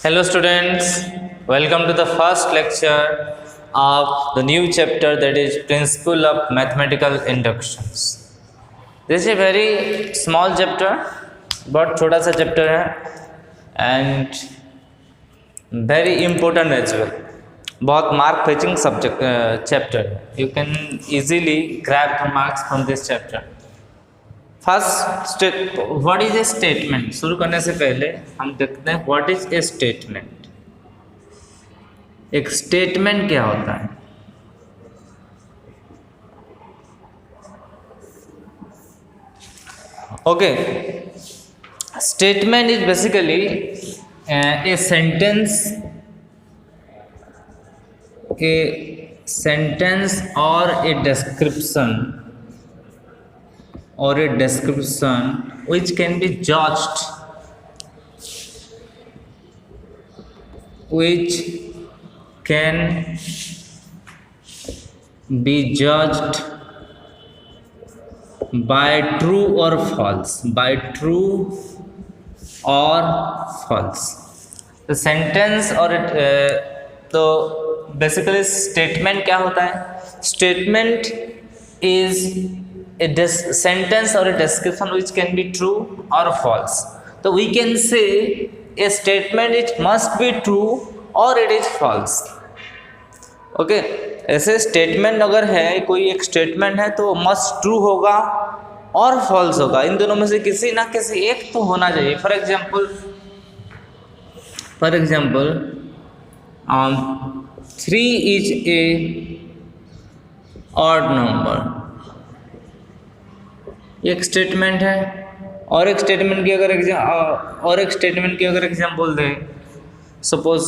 Hello students, welcome to the first lecture of the new chapter, that is Principle of Mathematical Inductions. This is a very small chapter, बहुत छोटा सा chapter है and very important as well. बहुत mark fetching subject chapter. You can easily grab the marks from this chapter. First what is a statement शुरू करने से पहले हम देखते हैं व्हाट इज ए स्टेटमेंट। एक स्टेटमेंट क्या होता है? Okay, statement is basically a sentence और ए description or a description which can be judged, which can be judged by true or false, by true or false. The sentence or तो basically statement क्या होता है? Statement is a sentence or a description which can be true or false. So we can say a statement it must be true or it is false. Okay, ऐसे statement अगर है, कोई एक statement है तो मस्ट ट्रू होगा और false होगा। इन दोनों में से किसी ना किसी एक तो होना चाहिए। For example 3 is a odd number, एक स्टेटमेंट है। और एक स्टेटमेंट की अगर एग्जाम्पल दें, suppose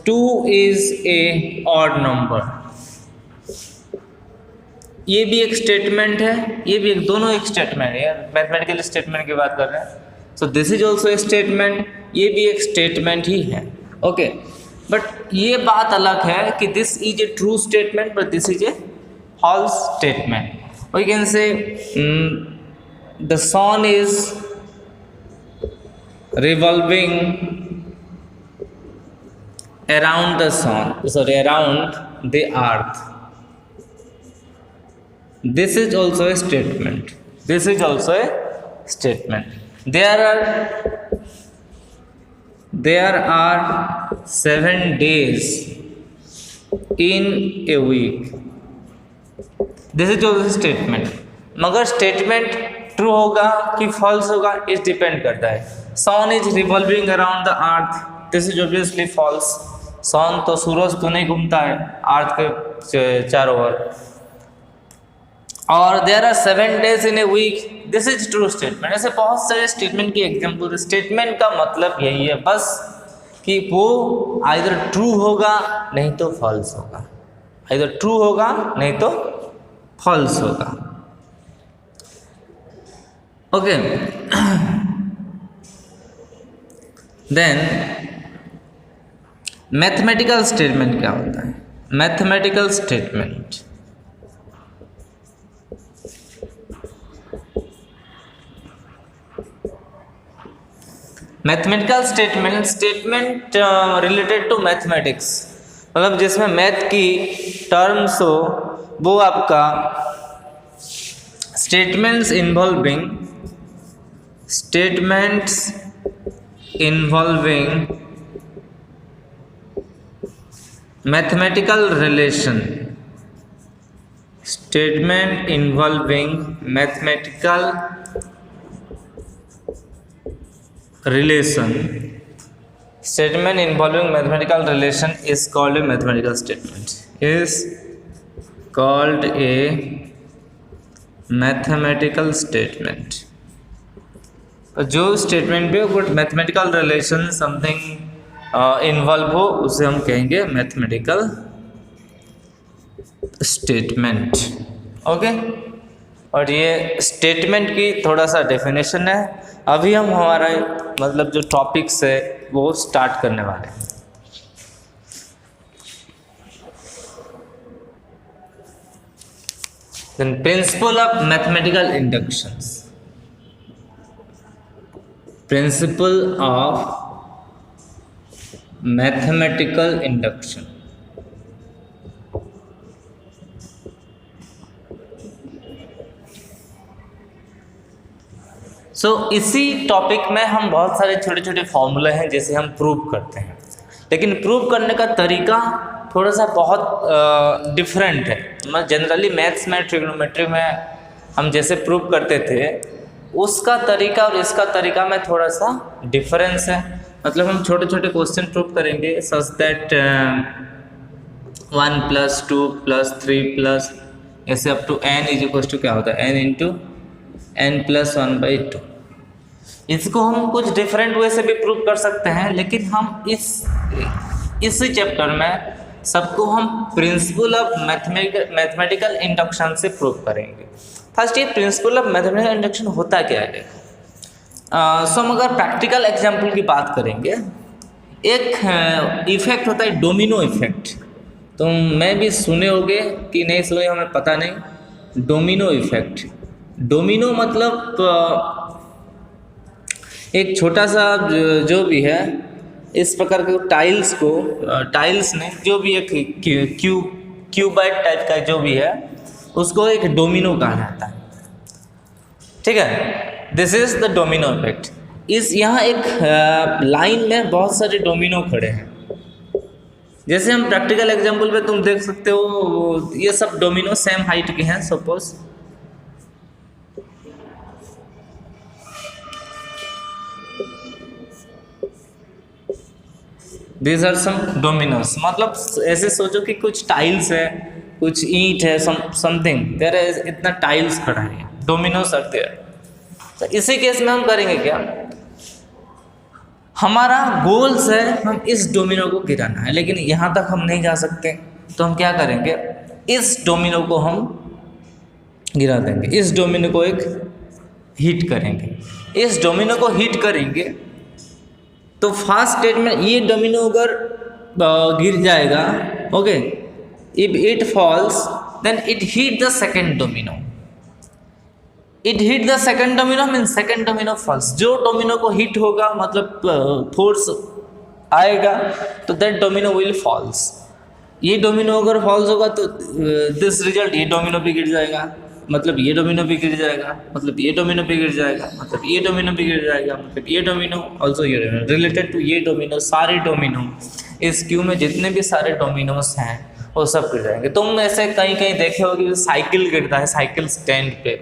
2 is a odd number, ये भी एक स्टेटमेंट है, ये भी एक, दोनों एक स्टेटमेंट है। मैथमेटिकल स्टेटमेंट की बात कर रहे हैं, so this is also a statement, ये भी एक स्टेटमेंट ही है। ओके, बट ये बात अलग है कि this is a true statement but this is a false statement. We can say the sun is revolving around the earth. This is also a statement. There are 7 days in a week. This is also a statement. मगर statement true होगा कि false होगा, इस depend करता है। Sun is revolving around the earth, this is obviously false. Sun तो सूरज तो नहीं घूमता है अर्थ के चारों ओर। और there are 7 days in a week, this is true statement. ऐसे बहुत सारे स्टेटमेंट की एग्जाम्पल। स्टेटमेंट का मतलब यही है बस कि वो आइदर ट्रू होगा नहीं तो फॉल्स होगा, आइदर ट्रू होगा नहीं तो फॉल्स होगा। ओके, देन मैथमेटिकल स्टेटमेंट क्या होता है? Mathematical statement related to mathematics, मतलब जिसमें मैथ की टर्म्स हो, वो आपका statements involving mathematical relation, statement involving mathematical relation is called a mathematical statement, is called a mathematical statement. जो स्टेटमेंट पे good mathematical relation something involve हो उसे हम कहेंगे मैथमेटिकल स्टेटमेंट। ओके, और ये स्टेटमेंट की थोड़ा सा डेफिनेशन है। अभी हम हमारा मतलब जो टॉपिक्स है वो स्टार्ट करने वाले हैं। Then principle of mathematical inductions. Principle of mathematical induction. इसी टॉपिक में हम बहुत सारे छोटे छोटे फॉर्मूले हैं जैसे हम प्रूव करते हैं, लेकिन प्रूव करने का तरीका थोड़ा सा बहुत डिफरेंट है। मतलब जनरली मैथ्स में, ट्रिग्नोमेट्री में हम जैसे प्रूव करते थे उसका तरीका और इसका तरीका में थोड़ा सा डिफरेंस है। मतलब हम छोटे छोटे क्वेश्चन प्रूव करेंगे सच दैट 1 + 2 + 3 प्लस ऐसे up to n is equal to क्या होता है n इंटू n + 1/2। इसको हम कुछ डिफरेंट वे से भी प्रूव कर सकते हैं, लेकिन हम इस चैप्टर में सबको हम प्रिंसिपल ऑफ मैथमेटिकल इंडक्शन से प्रूव करेंगे। फर्स्ट, ये प्रिंसिपल ऑफ मैथमेटिकल इंडक्शन होता क्या है। हम अगर प्रैक्टिकल एग्जाम्पल की बात करेंगे, एक इफेक्ट होता है डोमिनो इफेक्ट। तो मैं भी सुने होंगे कि नहीं सुने हमें पता नहीं। डोमिनो इफेक्ट, डोमिनो मतलब एक छोटा सा जो भी है इस प्रकार के टाइल्स को, टाइल्स ने जो भी एक क्यूबाइड टाइप का जो भी है उसको एक डोमिनो कहा जाता है। ठीक है, this is the domino effect. यहाँ एक लाइन में बहुत सारे डोमिनो खड़े हैं। जैसे हम प्रैक्टिकल एग्जांपल पे तुम देख सकते हो, ये सब डोमिनो सेम हाइट के हैं। Suppose these are some dominoes. मतलब ऐसे सोचो कि कुछ टाइल्स है, कुछ ईंट है, समथिंग देयर इज, इतना टाइल्स खड़ा है, डोमिनोस आर देयर। तो इसी केस में हम करेंगे क्या, हमारा गोल्स है हम इस डोमिनो को गिराना है, लेकिन यहाँ तक हम नहीं जा सकते। तो हम क्या करेंगे, इस डोमिनो को हम गिरा देंगे, इस डोमिनो को एक हिट करेंगे। इस डोमिनो को हिट करेंगे तो फर्स्ट स्टेज में ये डोमिनो अगर गिर जाएगा, okay, if it falls then it hit the second domino. It hit the second domino mean second domino falls. जो डोमिनो को हिट होगा मतलब फोर्स आएगा तो दैट डोमिनो विल फॉल्स। ये डोमिनो अगर फॉल्स होगा तो दिस रिजल्ट, ये डोमिनो भी गिर जाएगा, मतलब ये डोमिनो भी गिर जाएगा, मतलब ये डोमिनो भी गिर जाएगा, मतलब ये डोमिनो भी गिर जाएगा, मतलब ये डोमिनो ऑल्सो ये डोमिनो रिलेटेड टू ये डोमिनो। सारे डोमिनो इस क्यू में जितने भी सारे डोमिनोस हैं वो सब गिर जाएंगे। तुम ऐसे कहीं कहीं देखे हो कि साइकिल गिरता है साइकिल स्टैंड पे।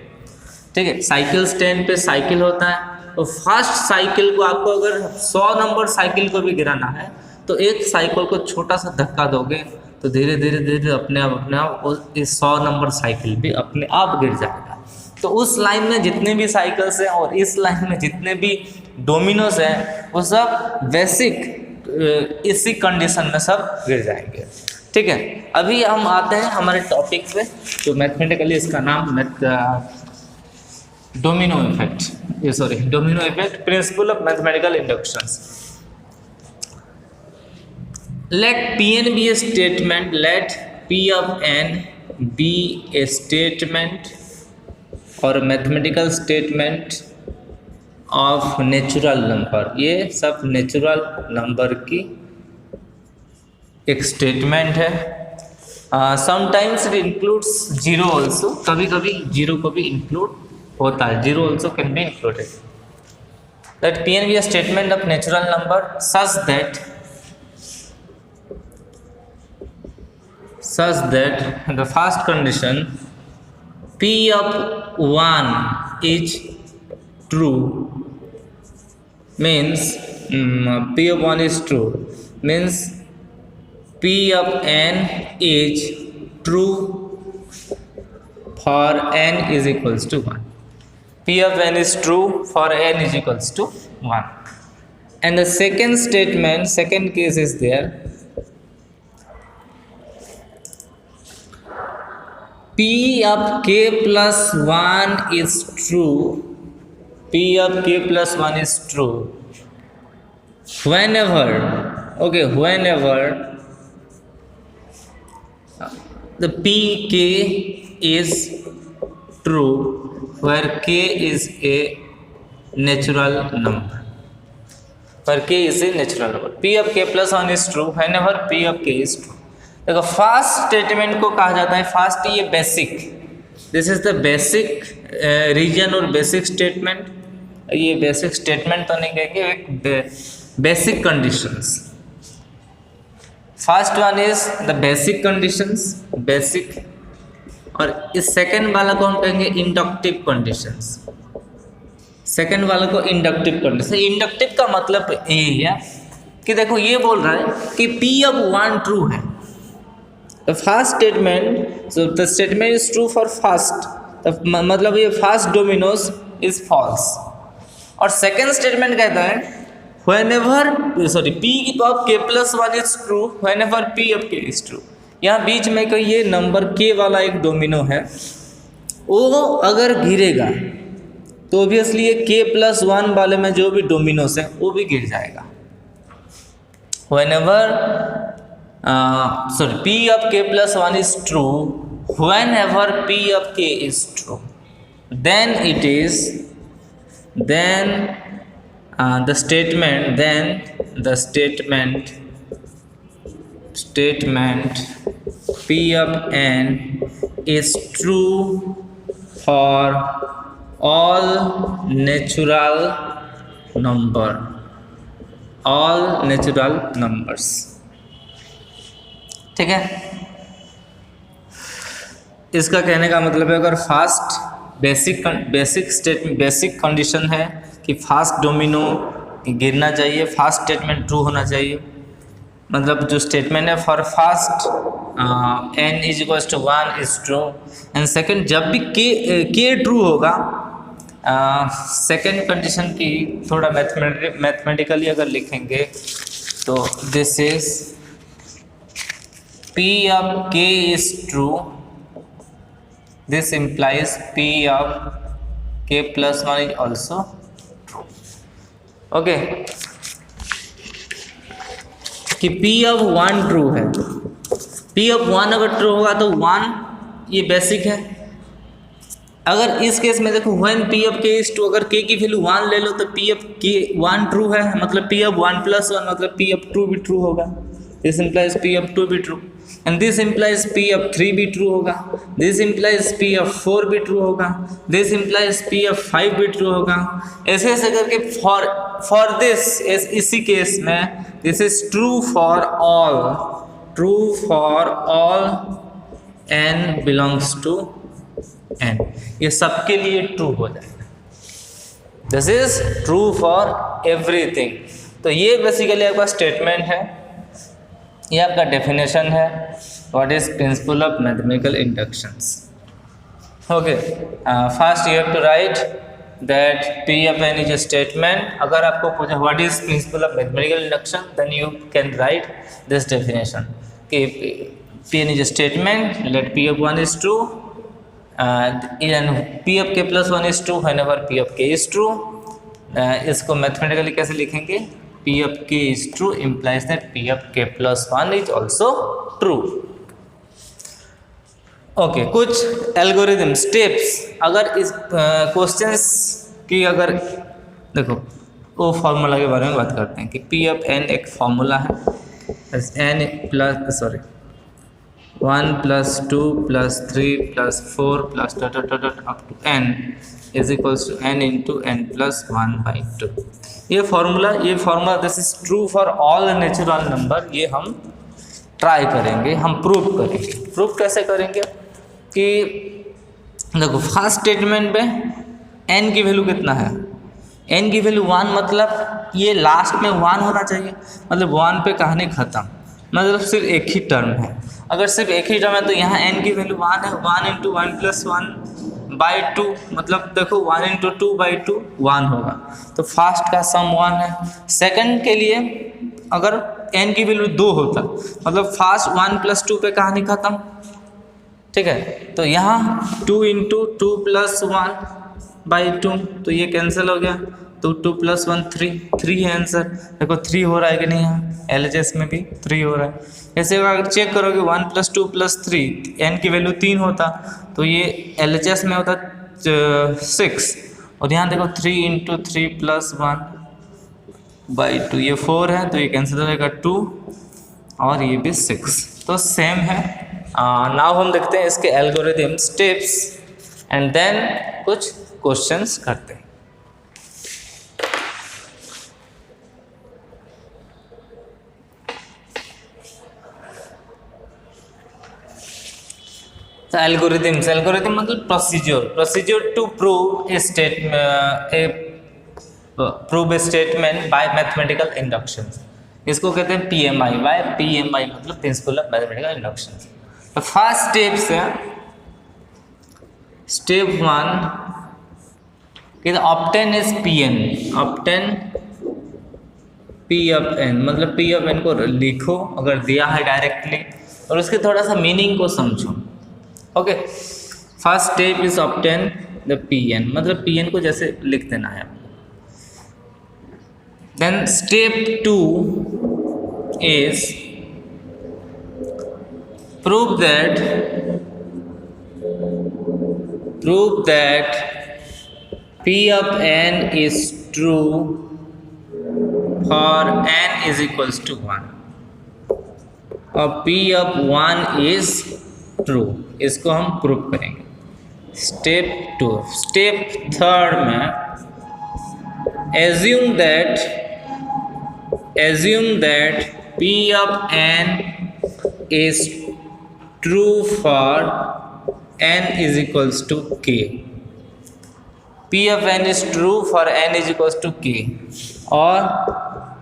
ठीक है, साइकिल स्टैंड पे साइकिल होता है, तो फर्स्ट साइकिल को आपको अगर 100 नंबर साइकिल को भी गिराना है तो एक साइकिल को छोटा सा धक्का दोगे तो धीरे धीरे धीरे अपने आप इस 100 नंबर साइकिल भी अपने आप गिर जाएगा। तो उस लाइन में जितने भी साइकिल्स हैं और इस लाइन में जितने भी डोमिनोज हैं वो सब बेसिक इसी कंडीशन में सब गिर जाएंगे। ठीक है, अभी हम आते हैं हमारे टॉपिक पे, तो मैथमेटिकली इसका नाम domino effect, domino effect, principal of mathematical inductions. Let Pn be a statement, let P of n be a statement और mathematical statement of natural number. ये सब नेचुरल नंबर की एक स्टेटमेंट है। Sometimes it includes zero also, कभी कभी zero को भी इंक्लूड होता है, zero also can be included. Let Pn be a statement of natural number such that the first condition P of 1 is true means P of 1 is true means P of n is true for n is equals to 1. P of n is true for n is equals to 1. And the second statement, second case is there, P of k plus 1 is true. P of k plus 1 is true whenever the pk is true where k is a natural number. पर k is a natural number. p of k plus 1 is true whenever p of k is true. देखो first statement को कहा जाता है first, ये basic, this is the basic reason और basic statement. ये basic statement तो नहीं कहेंगे, एक basic conditions. First one is the basic conditions, basic, और इस सेकंड वाला को हम कहेंगे इंडक्टिव कंडीशंस। सेकंड वाले को इंडक्टिव कंडीशन। इंडक्टिव का मतलब ये है कि देखो ये बोल रहा है कि p ऑफ 1 ट्रू है। The first statement, so the statement is true for first, मतलब ये फर्स्ट डोमिनोज इज फॉल्स। और सेकंड स्टेटमेंट कहता है whenever p of k plus 1 is true whenever p of k is true. यहाँ बीच में कोई ये नंबर k वाला एक डोमिनो है, वो अगर गिरेगा तो ऑब्वियसली ये k प्लस 1 वाले में जो भी डोमिनोस है वो भी गिर जाएगा। whenever p of k plus 1 is true whenever p of k is true, then it is the statement p of n is true for all natural numbers। ठीक है, इसका कहने का मतलब है अगर फास्ट बेसिक कंडीशन है कि फास्ट डोमिनो गिरना चाहिए, फास्ट स्टेटमेंट ट्रू होना चाहिए, मतलब जो स्टेटमेंट है for first n is equals to 1 is true. And second जब भी k ट्रू होगा, सेकंड कंडीशन की थोड़ा मैथमेटिकली अगर लिखेंगे तो this is p of k is true, this implies p of k plus 1 is also true। Okay, कि p of 1 true है, p of 1 अगर ट्रू होगा तो 1 ये बेसिक है। अगर इस केस में देखो when p of k is true, अगर k की वैल्यू 1 ले लो तो p of k 1 ट्रू है, मतलब p of 1 plus 1 मतलब p of 2 भी ट्रू होगा। दिस implies p of 2 भी true, and this implies p of 3 भी ट्रू होगा, this implies p of 4 भी ट्रू होगा, this implies p of 5 भी ट्रू होगा। ऐसे ऐसे करके for this इसी केस में this is true for all n belongs to n, ये सबके लिए ट्रू हो जाएगा। This is true for everything. तो ये बेसिकली आपका स्टेटमेंट है, ये आपका डेफिनेशन है what is principle of mathematical inductions. Okay, first you have to write that p of n is a statement. अगर आपको पूछा what is principle of mathematical induction, then you can write this definition कि p n is a statement, let p of 1 is true and p of k plus 1 is true whenever p of k is true। इसको mathematically कैसे लिखेंगे? p of k is true implies that p of k plus 1 is also true। Okay, कुछ algorithm steps, अगर इस questions की अगर देखो वो फार्मूला के बारे में बात करते हैं कि p of n एक फार्मूला है, n plus 1 plus 2 plus 3 plus 4 plus up to n is equals to n into n plus 1/2। ये formula this is true for all natural number. ये हम ट्राई करेंगे, हम प्रूव करेंगे। प्रूव कैसे करेंगे कि देखो फर्स्ट स्टेटमेंट में n की वैल्यू कितना है, n की वैल्यू 1, मतलब ये लास्ट में 1 होना चाहिए, मतलब 1 पे कहानी ख़त्म, मतलब सिर्फ एक ही टर्म है। अगर सिर्फ एक ही टर्म है तो यहाँ n की वैल्यू 1 है, 1 इंटू 1 प्लस 1/2, मतलब देखो 1 इंटू 2/2 1 होगा, तो फर्स्ट का सम 1 है। सेकंड के लिए अगर n की वैल्यू 2 होता, मतलब फर्स्ट 1 प्लस 2 पे कहानी ख़त्म, ठीक है। तो यहाँ 2 इंटू 2 प्लस 1/2, तो ये कैंसिल हो गया, तो 2 प्लस 1 3 है आंसर। देखो 3 हो रहा है कि नहीं, यहाँ LHS में भी 3 हो रहा है। ऐसे अगर चेक करोगे 1 प्लस 2 प्लस 3, n की वैल्यू 3 होता तो ये LHS में होता 6, और यहाँ देखो 3 इंटू 3 प्लस 1 बाई 2, ये 4 है तो ये कैंसिल हो जाएगा 2 और ये भी 6, तो सेम है। नाउ हम देखते हैं इसके एल्गोरिथम स्टेप्स एंड देन कुछ क्वेश्चंस करते हैं। एल्गोरिथम मतलब procedure to prove a statement by mathematical induction. इसको कहते हैं पीएमआई। बाय पीएमआई मतलब प्रिंसिपल ऑफ मैथमेटिकल इंडक्शन। तो फर्स्ट स्टेप्स है, step 1 obtain is PN, obtain P of N, मतलब पी ऑफ एन को लिखो अगर दिया है डायरेक्टली, और उसके थोड़ा सा मीनिंग को समझो। Okay, first step is obtain the PN, मतलब पीएन को जैसे लिख देना है। Then step 2 is prove that P of n is true for n is equals to 1 और P of 1 is true। इसको हम प्रूव करेंगे। स्टेप 2, स्टेप 3 में assume that P of n is true for n is equals to k। P of n is true for n is equals to k और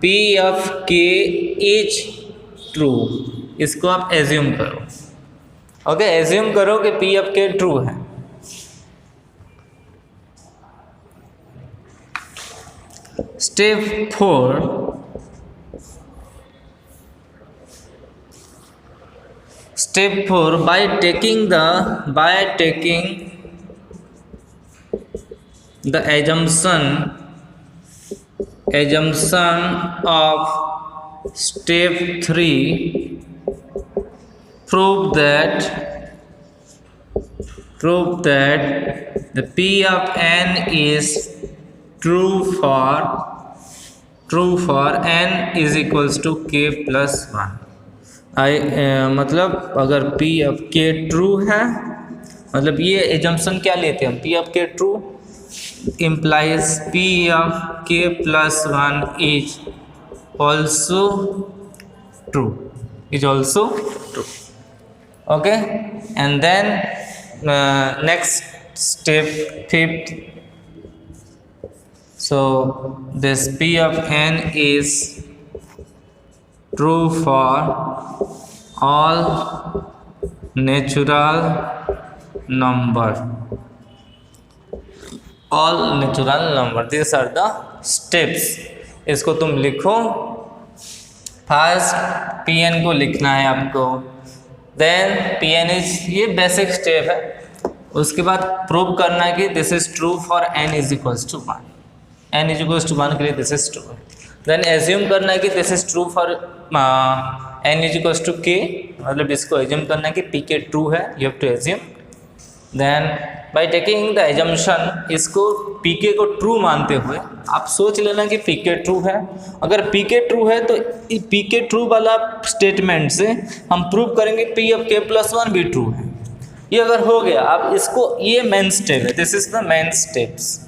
P of k is true, इसको आप assume करो। Okay, assume करो कि P of k true है। Step 4 by taking the assumption of step 3 prove that the P of n is true for n is equals to k plus 1। मतलब अगर P of k true है, मतलब ये assumption क्या लेते हैं हम, P of k true implies P of k plus 1 is also true, okay। and then next step 5th, so this P of n is true for all natural number, these are the steps। इसको तुम लिखो। First Pn को लिखना है आपको, then Pn is, ये basic step है। उसके बाद प्रूव करना है कि this is true for n is equals to 1, n is equals to 1 के लिए this is true. Then assume करना है कि this is true for n is equals to k, मतलब इसको एज्यूम करना है कि p k ट्रू है, you have to assume. Then by taking the assumption, इसको p k को ट्रू मानते हुए आप सोच लेना कि p k ट्रू है। अगर p k ट्रू है तो p k ट्रू वाला स्टेटमेंट से हम प्रूव करेंगे p of k plus 1 भी ट्रू है। ये अगर हो गया, आप इसको, ये मेन स्टेप है, this is the main steps.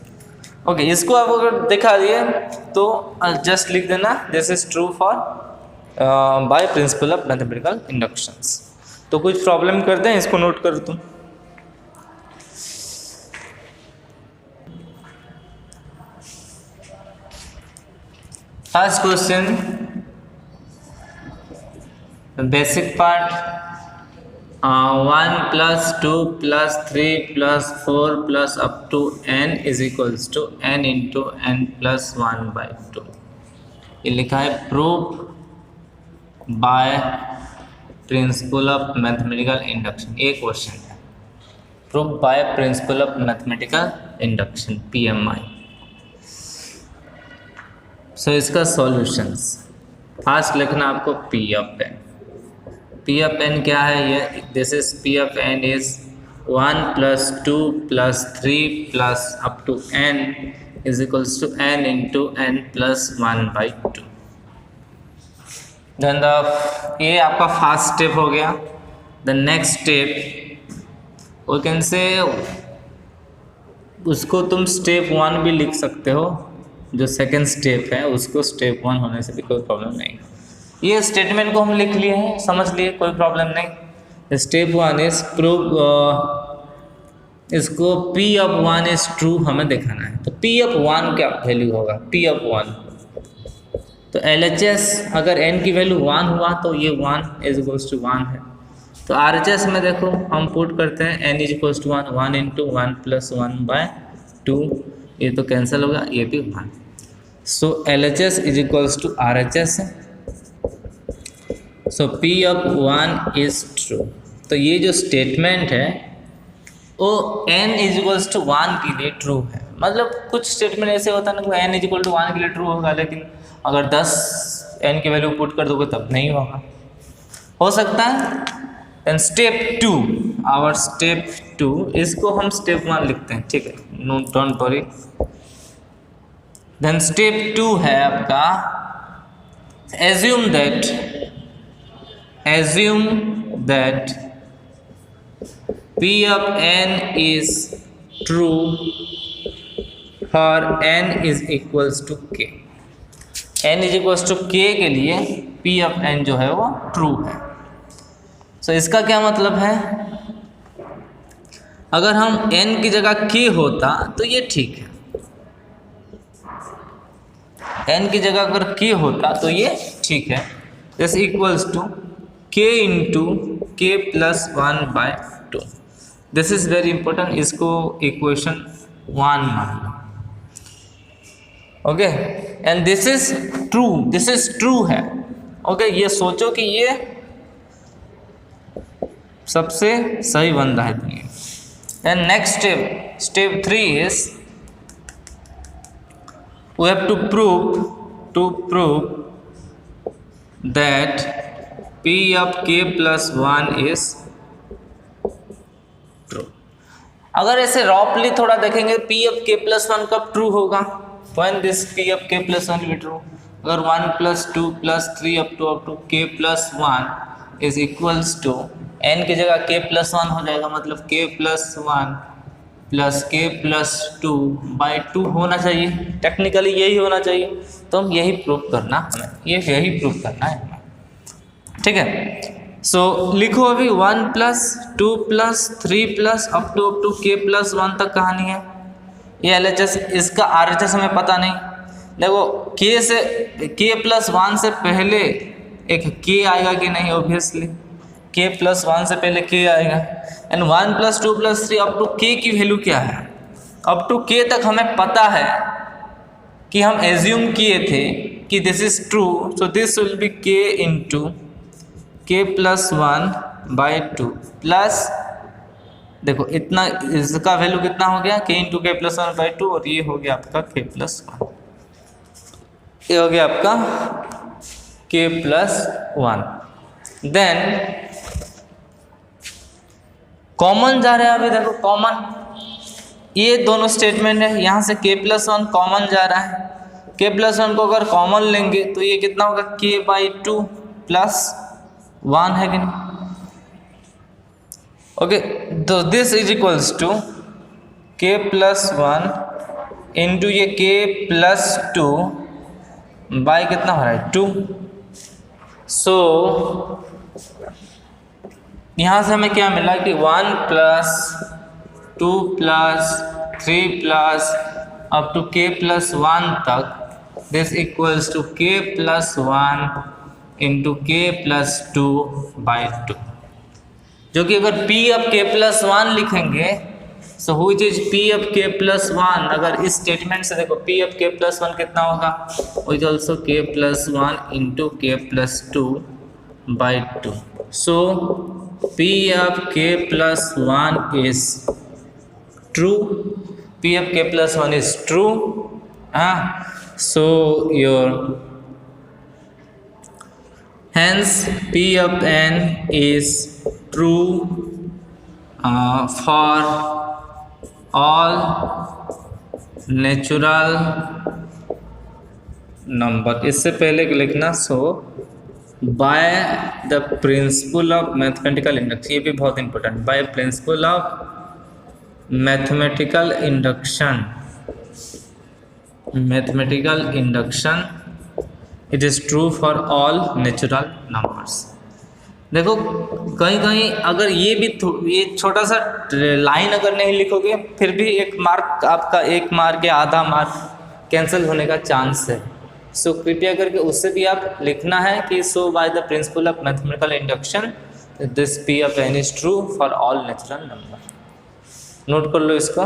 Okay, इसको आप अगर दिखा दिए तो जस्ट लिख देना this is true for by principle of mathematical inductions. तो कुछ प्रॉब्लम करते हैं, इसको नोट कर तुम। First question, basic part, 1 plus 2 plus 3 plus 4 plus up to n is equals to n into n plus 1 by 2। ये लिखा है prove by principle of mathematical induction. ये क्वेश्चन है, prove by principle of mathematical induction, PMI। सो इसका solutions, first लिखना आपको P of n। P of n क्या है, ये this is P of n इज 1 plus 2 plus 3 plus up to n is equals to n into n plus 1/2। देन ये आपका फर्स्ट स्टेप हो गया। The next step we can say, उसको तुम स्टेप 1 भी लिख सकते हो, जो सेकंड स्टेप है उसको स्टेप 1 होने से भी कोई प्रॉब्लम नहीं। ये स्टेटमेंट को हम लिख लिए हैं, समझ लिए, कोई प्रॉब्लम नहीं। स्टेप 1 इज प्रूव, इसको P ऑफ 1 इज ट्रू हमें दिखाना है। तो P ऑफ 1 क्या वैल्यू होगा? P ऑफ 1, तो LHS अगर n की वैल्यू 1 हुआ तो ये 1 इज इक्वल्स टू 1 है। तो RHS में देखो हम पुट करते हैं n is equals to 1, 1 into 1 plus 1/2, ये तो कैंसिल होगा, ये भी 1। So LHS is equals to RHS। So P of 1 is true. तो ये जो स्टेटमेंट है वो n इज इक्वल्स टू 1 के लिए ट्रू है। मतलब कुछ स्टेटमेंट ऐसे होता है ना, n इज इक्वल टू 1 के लिए ट्रू होगा, लेकिन अगर 10 n की वैल्यू पुट कर दोगे तब नहीं होगा, हो सकता है। देन स्टेप 2, आवर स्टेप 2, इसको हम स्टेप 1 लिखते हैं, ठीक है, no don't worry. Then step 2 है आपका assume that P of n is true for n is equals to k। n is equals to k के लिए P of n जो है वो ट्रू है। सो इसका क्या मतलब है, अगर हम n की जगह k होता तो ये ठीक है, n की जगह अगर k होता तो ये ठीक है। This equals to k into k plus 1/2। This is very important, इसको इक्वेशन 1 मान लो, okay. And this is true है, ओके। ये सोचो कि ये सबसे सही बन रहा है दुनिया। And next step 3 is we have to prove that P of k plus 1 is true। अगर ऐसे रॉपली थोड़ा देखेंगे P of k plus 1 कब ट्रू होगा, when this P of k plus 1 will be true, अगर 1 plus 2 plus 3 up to k plus 1 is equals to n की जगह k plus 1 हो जाएगा, मतलब k plus 1 plus k plus 2/2 होना चाहिए, टेक्निकली यही होना चाहिए। तो हम यही प्रूव करना है हमें, ठीक है। सो लिखो अभी 1 plus 2 plus 3 plus up to k plus 1 तक कहानी है। ये LHS, इसका RHS हमें पता नहीं। देखो k प्लस 1 से पहले एक k आएगा कि नहीं, ऑब्वियसली k प्लस 1 से पहले k आएगा। And 1 plus 2 plus 3 to to k की वैल्यू क्या है, अप टू k तक हमें पता है कि हम एज्यूम किए थे कि this is true. So this will be k into k plus 1/2 plus, देखो इतना, इसका वैल्यू कितना हो गया, k इंटू k प्लस 1/2, और ये हो गया आपका k प्लस 1, ये हो गया आपका k प्लस 1। देन कॉमन जा रहा है, अभी देखो कॉमन, ये दोनों स्टेटमेंट है, यहाँ से k प्लस 1 कॉमन जा रहा है। k प्लस 1 को अगर कॉमन लेंगे तो ये कितना होगा, k/2 प्लस 1 है कि नहीं, ओके। तो this is equals to k plus 1 into ये k प्लस 2 बाई कितना हो रहा है, 2। सो यहाँ से हमें क्या मिला कि 1 plus 2 plus 3 plus up to k plus 1 तक, this equals to k plus 1 into k plus 2/2, जो कि अगर P ऑफ k प्लस 1 लिखेंगे, so which is P of k plus 1, अगर इस स्टेटमेंट से देखो P ऑफ k प्लस 1 कितना होगा, which also k plus 1 into k plus 2/2। So P of k plus 1 is true. P of k plus 1 is true. So hence P of n is true for all natural number, इससे पहले लिखना so by the principle of mathematical induction, ये भी बहुत important, by principle of mathematical induction it is true for all natural numbers. देखो कहीं कहीं अगर ये छोटा सा लाइन अगर नहीं लिखोगे फिर भी एक मार्क आपका, 1 मार्क या आधा मार्क कैंसिल होने का चांस है। सो कृपया करके उससे भी आप लिखना है कि so by the principle of mathematical induction this P of N is true for all natural number. Note कर लो इसको।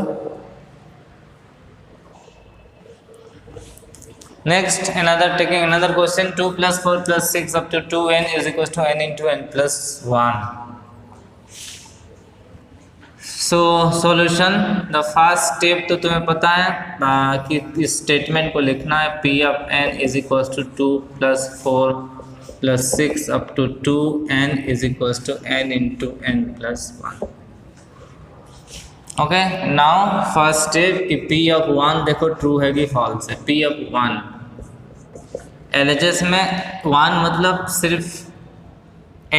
Next taking another question, 2 + 4 + 6 up to 2n is equals to n into n plus 1. So solution, the first step तो तुम्हें पता है कि इस statement को लिखना है P of N is equals to 2 + 4 + 6 up to 2n is equals to n into n plus 1। Okay, now first step कि पी ऑफ 1 देखो ट्रू है कि फॉल्स है। पी ऑफ 1 एलएचएस में 1 मतलब सिर्फ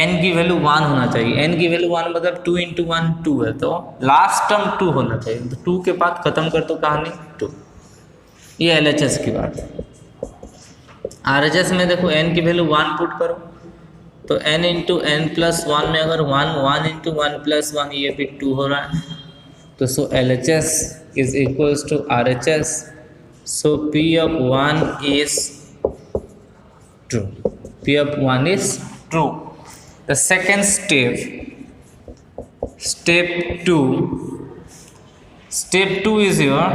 n की वैल्यू 1 होना चाहिए। n की वैल्यू 1 मतलब 2 × 1 2 है, तो लास्ट टर्म 2 होना चाहिए। तो 2 के बाद खत्म कर दो कहानी 2। ये एलएचएस की बात है। आरएचएस में देखो n की वैल्यू 1 पुट करो तो n × n प्लस 1 में अगर 1 × 1 प्लस 1 ये भी 2 हो रहा है, तो so LHS is equals to RHS. So P of 1 is true. P of 1 is true. The second step 2 is your,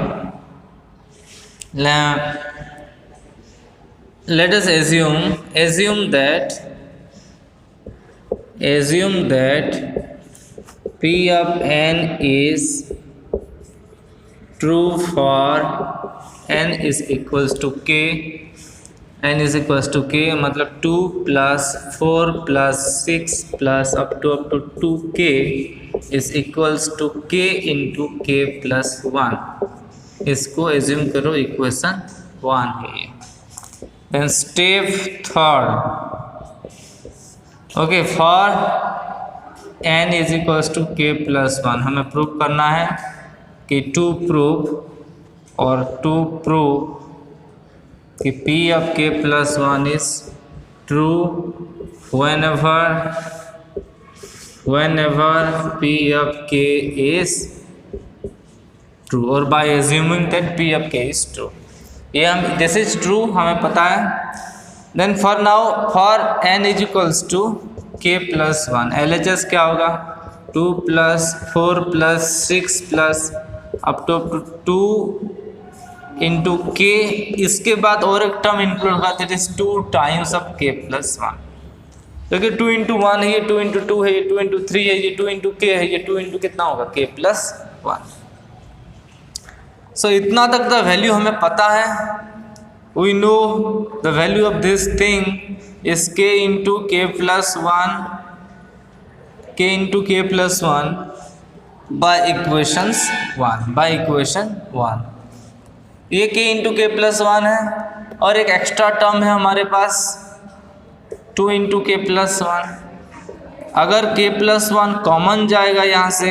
let us assume that P of n is true for n is equals to k। n is equals to k मतलब 2 + 4 + 6 plus up to 2k is equals to k into k plus 1। इसको assume करो equation 1 है ये। Then step third, okay, for n is equals to k plus 1 हमें prove करना है कि to prove कि P of k plus 1 is true whenever P of k is true, और by assuming that P of k is true। ये हम this is true हमें पता है। then for n is equals to k plus 1, LHS क्या होगा 2 + 4 + 6 plus up to 2 into k। इसके बाद और एक टर्म इंक्लूड होगा that is 2 times of k plus 1। क्योंकि 2 × 1 है, ये 2 × 2 है, ये 2 × 3 है, ये 2 × k है, ये 2 × कितना होगा k प्लस 1। सो इतना तक द वैल्यू हमें पता है। We know the value of this thing is k × k plus 1 by equation 1। ये k × k प्लस 1 है और एक एक्स्ट्रा टर्म है हमारे पास 2 × k प्लस 1। अगर k प्लस 1 कॉमन जाएगा यहाँ से,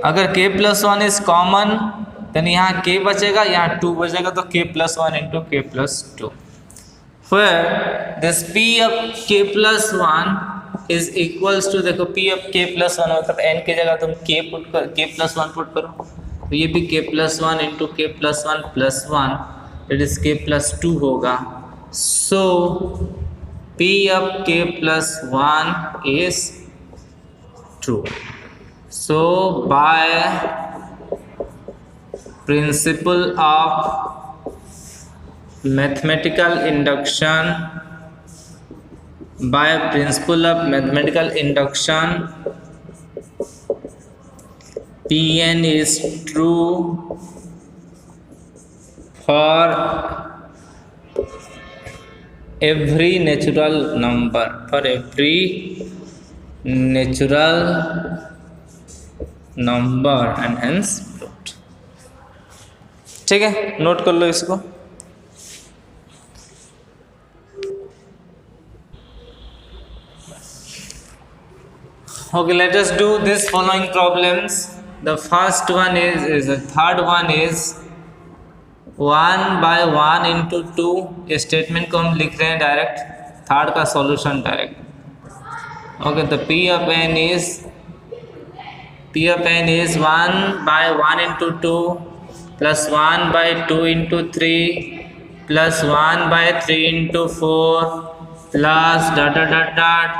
अगर k plus 1 is common then यहाँ k बचेगा, यहाँ 2 बचेगा, तो k प्लस 1 × k प्लस 2। फिर this p of k plus 1 is equals to, देखो p ऑफ k प्लस 1 मतलब n की जगह तुम k प्लस 1 पुट करो, तो ये भी k plus 1 × k plus 1 plus 1 that is k plus 2 होगा। सो P of k plus 1 is true। So by principle of mathematical induction, Pn is true for every natural number, and hence proved। ठीक है, note कर लो इसको। Okay, let us do this following problems. The first one is the third one is 1 by 1 into 2। ये statement को हम लिख रहे हैं डायरेक्ट, थर्ड का सॉल्यूशन डायरेक्ट। ओके, तो P of n is 1 by 1 into 2 plus 1 by 2 into 3 plus 1 by 3 into 4 plus dot dot dot dot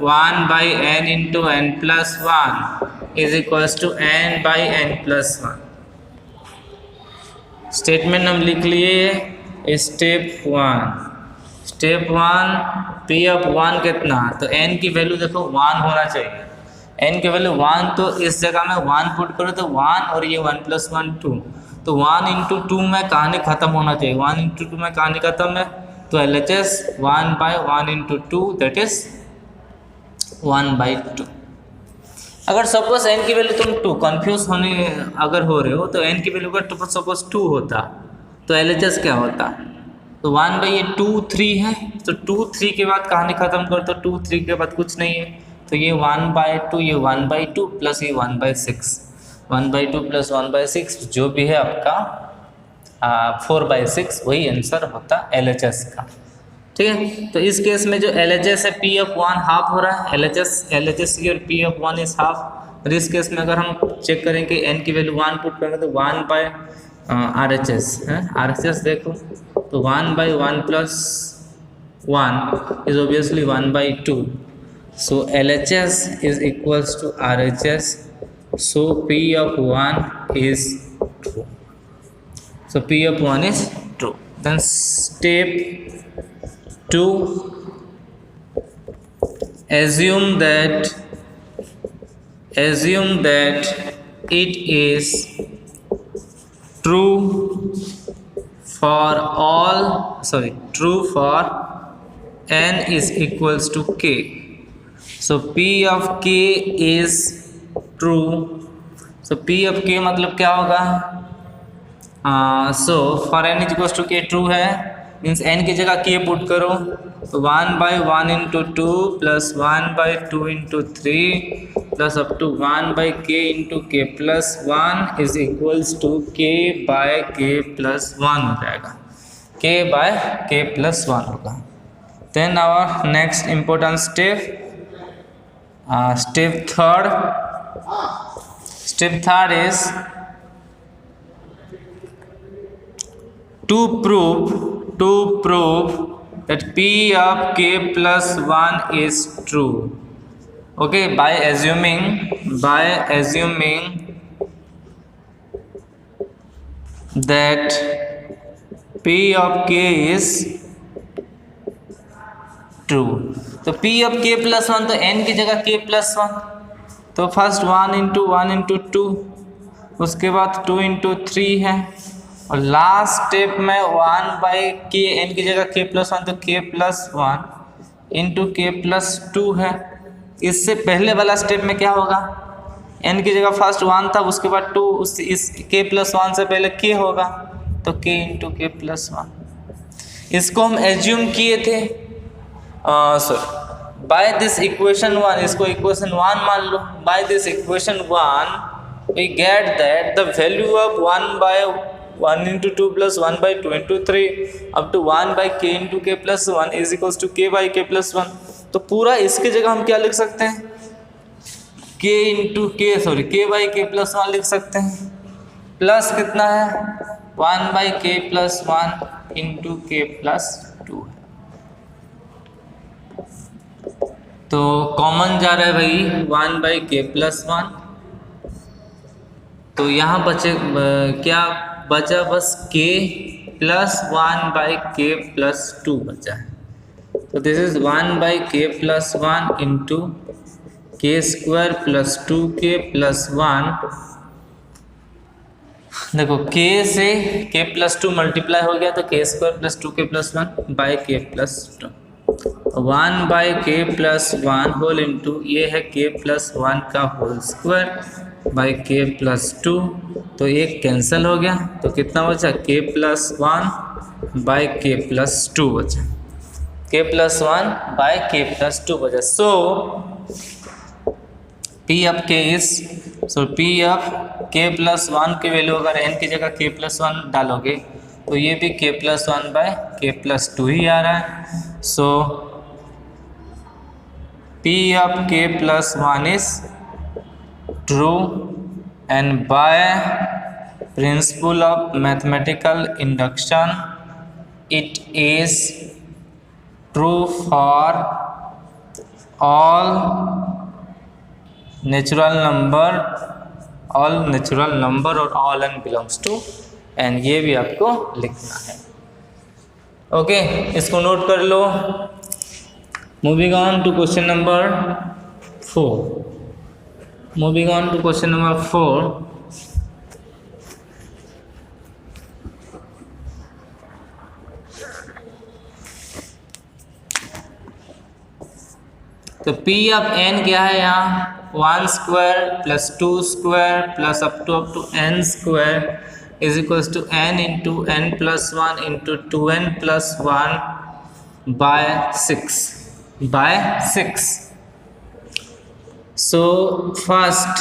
1 by n into n plus 1 is equals to n by n plus 1। Statement हम लिख लिए। Step one P of 1 कितना, तो n की value देखो 1 होना चाहिए। n की वैल्यू 1, तो इस जगह में 1 पुट करो तो 1 और ये 1 plus 1 2, तो 1 into 2 में कहानी ख़त्म होना चाहिए। 1 into 2 में कहानी ख़त्म है, तो LHS 1 by 1 into 2 that is 1 by 2। अगर सपोज n की वैल्यू तुम 2 कंफ्यूज होने अगर हो रहे हो, तो n की वैल्यू अगर सपोज 2 होता तो LHS क्या होता, तो 1 by ये 2 3 है, तो 2 3 के बाद कहानी ख़त्म कर दो, 2 3 के बाद कुछ नहीं है, तो ये 1 by 2 ये 1 by 2 प्लस ये 1 by 6, 1 by 2 प्लस 1 by 6 जो भी है आपका 4 by 6 वही आंसर होता LHS का। ठीक है, तो इस केस में जो LHS है P of 1 हाफ हो रहा है, LHS की और P of 1 इज हाफ। और इस केस में अगर हम चेक करें कि n की वैल्यू 1 पुट करेंगे तो 1 by RHS है, RHS देखो तो 1 by 1 plus 1 is obviously 1 by 2, so LHS is equals to RHS, so P of 1 is true, so P of 1 is true। Then step 2, assume that it is true for n is equals to k, so P of k is true, so P of k मतलब क्या होगा, so for n is equals to k true है, means n की जगह k put करो, तो 1 by 1 into 2 plus 1 by 2 into 3 plus up to 1 by k into k plus 1 is equals to k by k plus 1 हो जाएगा, k by k plus 1 होगा। Then our next important step, step third is to prove that P of k plus 1 is true। Okay, by assuming that P of k is true, तो P of k plus 1 तो n की जगह k plus 1, तो first 1 into 1 into 2, उसके बाद 2 into 3 है, और last step में 1 by k, n की जगह k plus 1 तो k plus 1 into k plus 2 है। इससे पहले वाला स्टेप में क्या होगा, n की जगह फर्स्ट 1 था, उसके बाद 2, इस k plus 1 से पहले k होगा, तो k into k plus 1। इसको हम एज्यूम किए थे, सॉरी बाय दिस इक्वेशन 1, इसको इक्वेशन 1 मान लो। By this equation 1 we get that the value of 1 by 1 into 2 plus 1 by 2 into 3 up to 1 by k into k plus 1 is equals to k by k plus 1। तो पूरा इसके जगह हम क्या लिख सकते हैं, k by k plus 1 लिख सकते हैं, प्लस कितना है 1 by k plus 1 into k plus 2 है, तो कॉमन जा रहा है भाई 1 by k plus 1, तो यहाँ बचे क्या बचा, बस k plus 1 by k plus 2 बचा है, तो this is 1 by k plus 1 into k square plus 2k plus 1। देखो k से k plus 2 मल्टीप्लाई हो गया, तो k square plus 2k plus 1 by k plus 2, 1 by k plus 1 whole into ये है k plus 1 का whole square by k plus 2, तो एक कैंसिल हो गया, तो कितना बचा के प्लस 1 बाई के प्लस 2 बचा, के प्लस 1 बाई के प्लस 2 बचा। सो पी ऑफ के is, so P of k plus 1 की वैल्यू अगर एन की जगह के प्लस 1 डालोगे तो ये भी k plus 1 by k plus 2 ही आ रहा है। So P of k plus 1 is true and by principle of mathematical induction it is true for all natural number और all n belongs to N, ये भी आपको लिखना है। ओके, इसको नोट कर लो। Moving on to question number 4। Moving on to question number 4। तो P ऑफ n क्या है यहाँ, 1 square plus 2 square plus up to n square is equals to n into n plus 1 into 2n plus 1 by 6। So first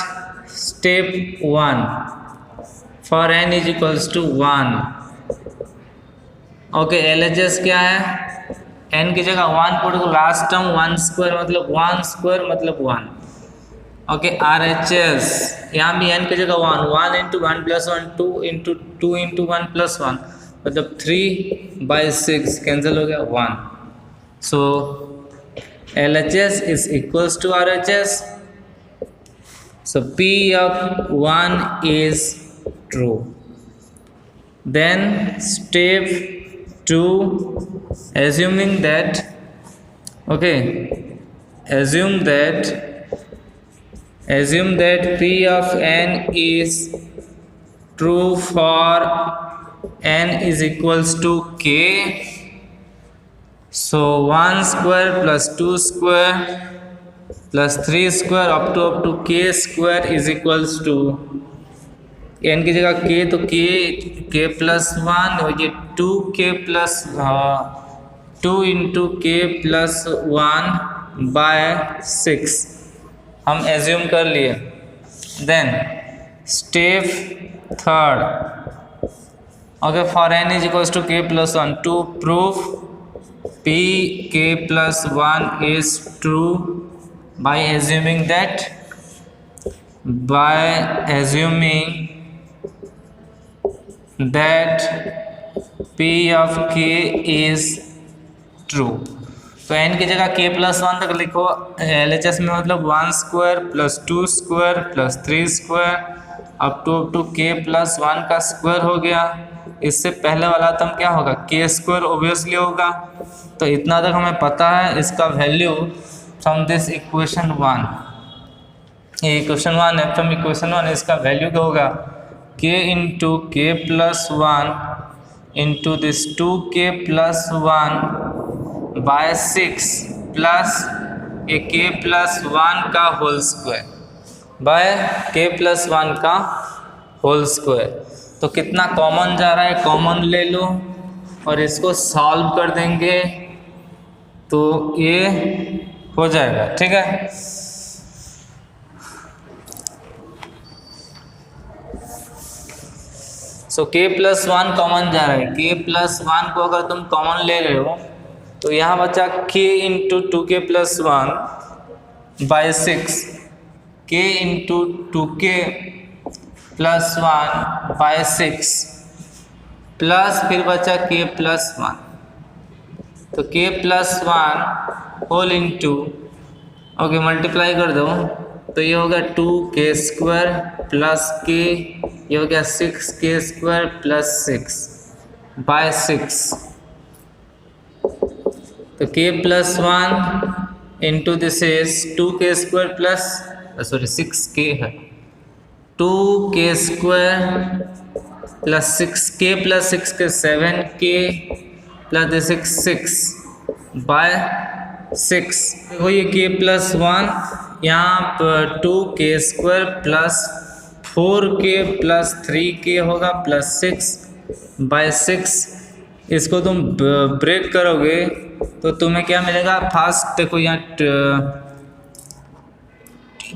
step 1 for n is equals to 1। Okay, LHS क्या है, n की जगह 1 put को, last term 1 square मतलब 1 square मतलब 1। Okay, RHS यहाँ भी n की जगह 1 into 1 plus 1 2 into 2 into 1 plus 1 मतलब 3 बाई 6 कैंसिल हो गया 1। So LHS is equals to RHS। So P of 1 is true। Then step 2, assuming that, okay, assume that P of n is true for n is equals to k। So 1 square plus 2 square plus 3 square up to k square is equals to, n की जगह k तो k plus 1 हो, ये 2k plus 2 into k plus 1 by 6 हम assume कर लिए। Then step 3, okay, for n is equals to k plus 1 to prove p k plus 1 is true by assuming that P of k is true। तो n की जगह k plus 1 तक लिखो, LHS में मतलब 1 square plus 2 square plus 3 square up to k plus 1 का square हो गया। इससे पहले वाला टर्म क्या होगा, k स्क्वायर ओब्वियसली होगा। तो इतना तक हमें पता है, इसका वैल्यू फ्रॉम दिस इक्वेशन 1, ये इक्वेशन 1 है, फ्रॉम इक्वेशन 1 इसका वैल्यू क्या होगा, k into k plus 1 into this 2k plus 1 by 6 plus a k plus 1 का whole square by k plus 1 का होल स्क्वायर। तो कितना कॉमन जा रहा है, कॉमन ले लो और इसको सॉल्व कर देंगे तो ये हो जाएगा, ठीक है। सो k प्लस 1 कॉमन जा रहा है, k प्लस 1 को अगर तुम कॉमन ले रहे हो तो यहाँ बचा k into 2k plus 1 by 6, k into 2k plus 1 by 6 plus फिर बचा k प्लस 1, तो k plus 1 whole into, okay, multiply कर दो तो ये होगा 2k स्क्वायर प्लस k, ये हो गया 6k स्क्वायर प्लस 6 बाय 6। तो k plus 1 into this is 2k square plus, sorry 6k है, 2k square plus 6k plus 6k 7k plus this 6 by 6। देखो ये k प्लस 1 यहाँ पर 2k square plus 4k plus 3k होगा plus 6/6। इसको तुम break करोगे तो तुम्हें क्या मिलेगा? फास्ट देखो यहाँ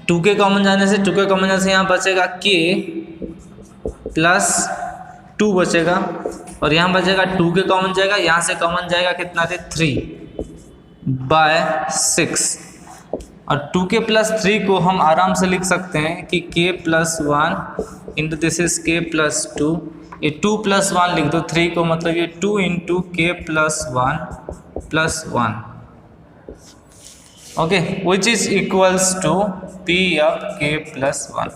2k कॉमन जाने से यहाँ बचेगा k प्लस 2 बचेगा, और यहाँ बचेगा 2k कॉमन जाएगा, यहाँ से कॉमन जाएगा कितना थे? 3/6। और 2k प्लस 3 को हम आराम से लिख सकते हैं कि k plus 1 into this is k plus 2, ये 2 प्लस 1 लिख दो 3 को, मतलब ये 2 into k plus 1 plus 1, okay, which is equals to p of k plus 1।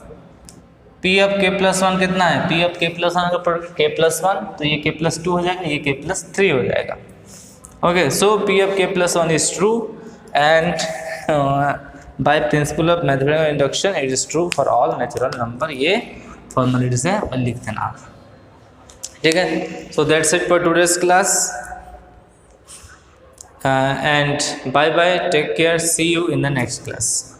p of k plus 1 कितना है? p ऑफ k प्लस 1 का k प्लस 1, तो ये k प्लस 2 हो जाएगा, ये k प्लस 3 हो जाएगा। Okay, so p of k plus 1 is true and by principle of mathematical induction it is true for all natural number. ये formalities है और लिख देना, ठीक है। So that's it for today's class and bye bye, take care, see you in the next class.